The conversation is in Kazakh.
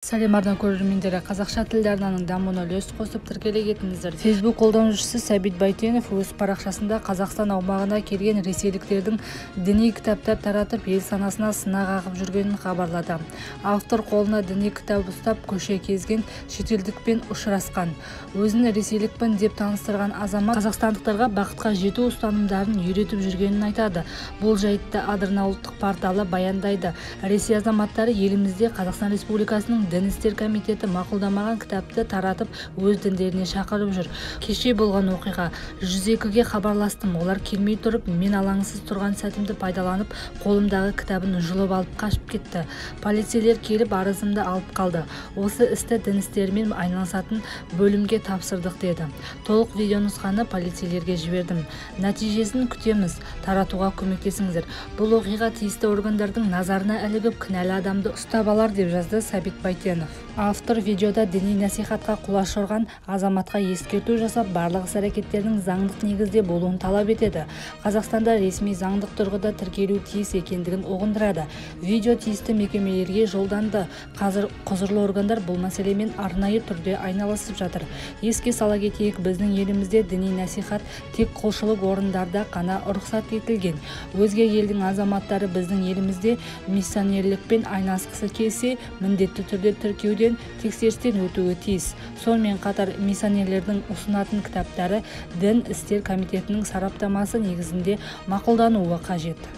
Саламатсыздар көрермендері, қазақша тілді арнаның дамуына үлес қосып тіркеле кетіңіздер. Facebook қолданушысы Сәбит Байтенов өз парақшасында Қазақстан аумағына келген ресейліктердің діни кітаптар таратып, ел санасына сынақ ағып жүргенін хабарлады. Автор қолына діни кітап ұстап, көше кезген шетелдікпен ұшырасқан. Өзін ресейлікпін деп таныстырған азамат қазақстандықтарға бақытқа жету ұстанымдарын үйретіп жүргенін айтады. Бұл жайтты Адырна ұлттық порталы баяндайды. Ресей азаматтары елімізде Қазақстан Республикасының Дін істер комитеті мақұлдамаған кітапты таратып, өз діндеріне шақырып жүр. Кеше болған оқиға. 102-ге хабарластым. Олар келмей тұрып, мен алаңсыз тұрған сәтімді пайдаланып, қолымдағы кітабын жұлып алып қашып кетті. Полицейлер келіп арызымды алып қалды. Осы істі дін істерімен айналысатын бөлімге тапсырдық деді. Толық видеонұсқаны полицейлерге жібердім. Нәтижесін күтеміз. Таратуға көмектесіңіздер. Бұл оқиға тиісті органдардың назарына ілігіп, кінәлі адамды ұстап алар деп жазды Сәбит Байтенов. Автор видеода діни насихатқа құлаш ұрған азаматқа ескерту жасап, барлық іс-әрекеттердің заңдық негізде болуын талап етеді. Қазақстанда ресми заңдық тұрғыда тіркелу тиіс екендігін ұғындырады. Видео тиісті мекемелерге жолданды. Қазір құзырлы органдар бұл мәселемен арнайы түрде айналысып жатыр. Еске сала кетейік, біздің елімізде діни насихат тек құлшылық орындарда ғана рұқсат етілген. Өзге елдің азаматтары біздің елімізде миссионерлікпен айналысқысы келсе, міндетті түрде тіркеуден, тексерістен өтуі тиіс. Сонымен қатар миссионерлердің ұсынатын кітаптары Дін істер комитетінің сараптамасы негізінде мақұлдануы қажет.